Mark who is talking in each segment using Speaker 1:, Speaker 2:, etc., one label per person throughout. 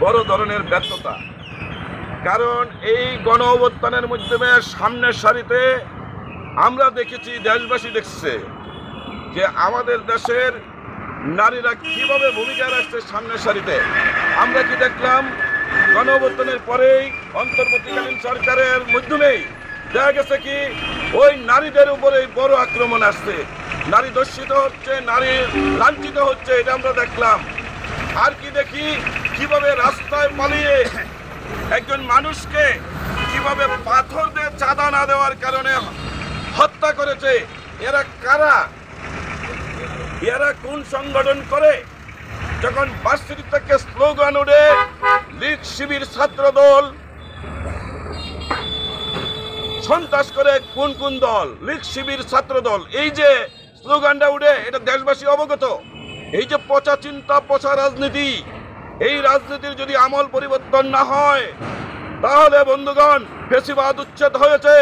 Speaker 1: বড় ধরনের ব্যর্থতা। কারণ এই গণ অভ্যুত্থানের মাধ্যমে সামনের সারিতে আমরা দেখেছি, দেশবাসী দেখছে যে আমাদের দেশের নারীরা কিভাবে ভূমিকা রাখছে সামনের সারিতে। আমরা কি দেখলাম, গণ অভ্যুত্থানের পরেই অন্তর্বর্তীকালীন সরকারের মাধ্যমেই দেখা গেছে কি ওই নারীদের উপরে বড় আক্রমণ আসছে, নারী দর্শিত হচ্ছে, নারী লাঞ্ছিত হচ্ছে, এটা আমরা দেখলাম। আর কি দেখি, কিভাবে রাস্তায় পালিয়ে একজন মানুষকে কিভাবে পাথর দিয়ে চাঁদা না দেওয়ার কারণে হত্যা করেছে। এরা কারা? এরা কোন সংগঠন করে? যখন ভার্সিটি থেকে স্লোগান উঠে লীগ শিবির ছাত্র দল সন্ত্রাস করে, কোন কোন দল? লীগ শিবির ছাত্র দল, এই যে স্লোগানটা উঠে, এটা দেশবাসী অবগত। এই যে পচা চিন্তা, পচা রাজনীতি, এই রাজনীতির যদি আমল পরিবর্তন না হয় তাহলে বন্ধুগণ ফ্যাসিবাদ উচ্ছেদ হয়েছে,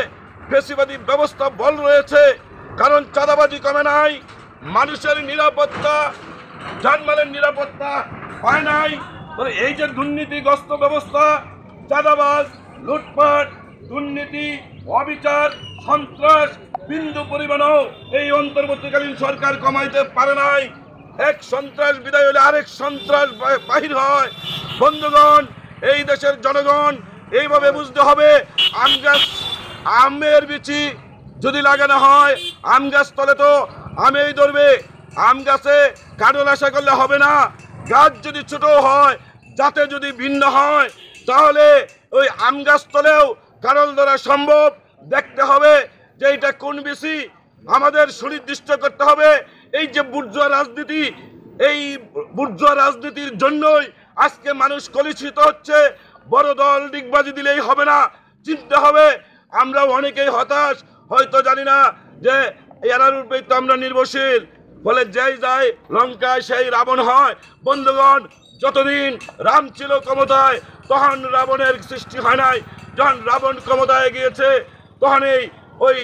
Speaker 1: ফ্যাসিবাদী ব্যবস্থা বল রয়েছে। কারণ চাঁদাবাজি কমে নাই, মানুষের নিরাপত্তা, জানমালের নিরাপত্তা হয় নাই। এই যে দুর্নীতিগ্রস্ত ব্যবস্থা, চাঁদাবাজ, লুটপাট, দুর্নীতি, অবিচার, সন্ত্রাস বিন্দু পরিমাণও এই অন্তর্বর্তীকালীন সরকার কমাইতে পারে নাই। এক সন্ত্রাস বিদায় হলে আরেক সন্ত্রাস বাহির হয়। বন্ধুগণ, এই দেশের জনগণ এইভাবে বুঝতে হবে, আম গাছ, আমের বিচি যদি লাগানো হয়, আম গাছ তলে তো আমেই ধরবে। আম গাছে কাঁঠাল আশা করলে হবে না। গাছ যদি ছোট হয়, যাতে যদি ভিন্ন হয়, তাহলে ওই আম গাছ তলেও কাঁঠাল ধরা সম্ভব। দেখতে হবে যে এটা কোন বিচি, আমাদের সুনির্দিষ্ট করতে হবে। এই যে বুর্জোয়া রাজনীতি, এই বুর্জোয়া রাজনীতির জন্যই আজকে মানুষ কলুষিত হচ্ছে। বড় দল ডিগবাজি দিলেই হবে না, চিনতে হবে। আমরা অনেকেই হতাশ, হয়তো জানি না যে এরার উপরেই তো আমরা নির্ভরশীল, বলে যেই যায় লঙ্কায় সেই রাবণ হয়। বন্ধুগণ, যতদিন রাম ছিল ক্ষমতায় তখন রাবণের সৃষ্টি হয় নাই। যখন রাবণ ক্ষমতায় গিয়েছে তখনই ওই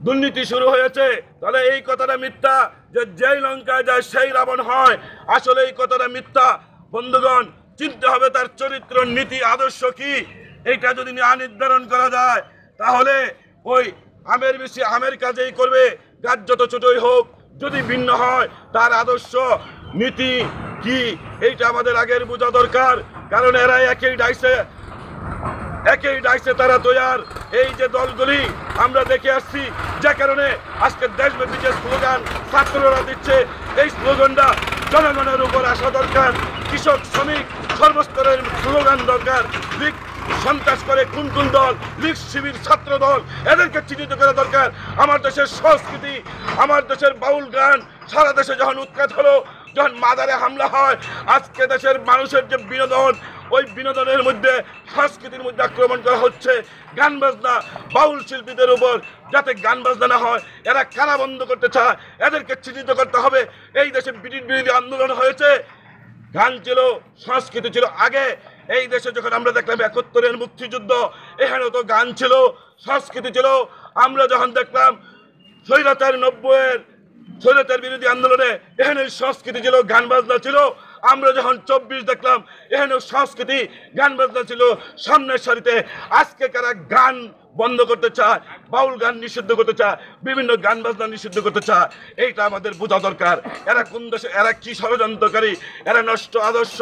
Speaker 1: দুর্নীতি শুরু হয়েছে। তাহলে এই কথাটা মিথ্যা যে যেই লঙ্কায় যায় সেই রাবণ হয়, আসলে এই কথাটা মিথ্যা। বন্ধুগণ, চিনতে হবে তার চরিত্র, নীতি, আদর্শ কি। এইটা যদি না নির্ধারণ করা যায় তাহলে ওই আমের বেশি আমের কাজেই করবে, গাছ যত ছোটই হোক। যদি ভিন্ন হয় তার আদর্শ, নীতি কি, এইটা আমাদের আগের বোঝা দরকার। কারণ এরা একই ডাইসে তারা তৈয়ার। এই যে দলগুলি আমরা দেখে আসছি, যে কারণে আজকে দেশব্যাপী যে স্লোগান ছাত্ররা দিচ্ছে, এই স্লোগানটা জনগণের উপর আসা দরকার। কৃষক, শ্রমিক, সর্বস্তরের স্লোগান দরকার। লীগ সন্ত্রাস করে কোন কোন দল? লীগ শিবির ছাত্র দল, এদেরকে চিহ্নিত করা দরকার। আমার দেশের সংস্কৃতি, আমার দেশের বাউল গান সারা দেশে যখন উৎখাত হলো, যখন মাদারে হামলা হয়, আজকে দেশের মানুষের যে বিনোদন, ওই বিনোদনের মধ্যে, সংস্কৃতির মধ্যে আক্রমণ করা হচ্ছে। গান বাজনা, বাউল শিল্পীদের উপর যাতে গান বাজনা না হয়, এরা কারা বন্ধ করতে চায়, এদেরকে চিহ্নিত করতে হবে। এই দেশে ব্রিটিশ বিরোধী আন্দোলন হয়েছে, গান ছিল, সংস্কৃতি ছিল। আগে এই দেশে যখন আমরা দেখলাম ৭১-এর মুক্তিযুদ্ধ, এখানেও তো গান ছিল, সংস্কৃতি ছিল। আমরা যখন দেখলাম স্বৈরাচার ৯০-এর স্বৈরাচার বিরোধী আন্দোলনে, এখানে সংস্কৃতি ছিল, গান বাজনা ছিল। আমরা যখন ২৪ দেখলাম, এখানেও সংস্কৃতি, গান বাজনা ছিল সামনের সারিতে। আজকে কারা গান বন্ধ করতে চায়, বাউল গান নিষিদ্ধ করতে চায়, বিভিন্ন গান বাজনা নিষিদ্ধ করতে চায়, এইটা আমাদের বোঝা দরকার। এরা কোন দেশে, এরা কি ষড়যন্ত্রকারী, এরা নষ্ট আদর্শ,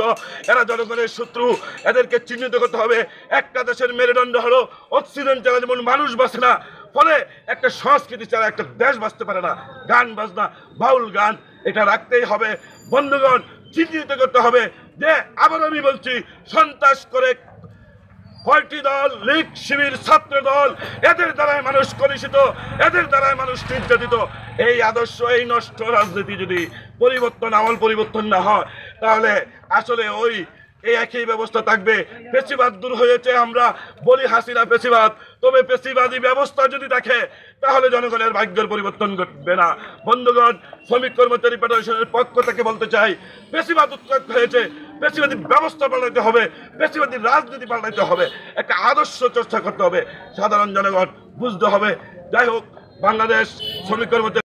Speaker 1: এরা জনগণের শত্রু, এদেরকে চিহ্নিত করতে হবে। একটা দেশের মেরুদণ্ড হলো অক্সিজেন ছাড়া যেমন মানুষ বাঁচে না, ফলে একটা সংস্কৃতি ছাড়া একটা দেশ বাঁচতে পারে না। গান বাজনা, বাউল গান, এটা রাখতেই হবে। বন্ধুগণ, চিহ্নিত করতে হবে যে, আবার আমি বলছি, সন্ত্রাস করে কয়টি দল? লীগ শিবির ছাত্র দল, এদের দ্বারাই মানুষ কলুষিত, এদের দ্বারাই মানুষ নির্যাতিত। এই আদর্শ, এই নষ্ট রাজনীতি যদি পরিবর্তন, আমল পরিবর্তন না হয়, তাহলে আসলে ওই এই একই ব্যবস্থা থাকবে। ফ্যাসিবাদ দূর হয়েছে, আমরা বলি হাসিনা ফ্যাসিবাদ, তবে ফ্যাসিবাদী ব্যবস্থা যদি থাকে তাহলে জনগণের ভাগ্যের পরিবর্তন ঘটবে না। বন্ধুগণ, শ্রমিক কর্মচারী ফেডারেশনের পক্ষ থেকে বলতে চাই, ফ্যাসিবাদ উৎখাত হয়েছে, ফ্যাসিবাদী ব্যবস্থা পাল্টাইতে হবে, ফ্যাসিবাদী রাজনীতি পাল্টাইতে হবে, একটা আদর্শ চর্চা করতে হবে, সাধারণ জনগণ বুঝতে হবে। যাই হোক, বাংলাদেশ শ্রমিক কর্মচারী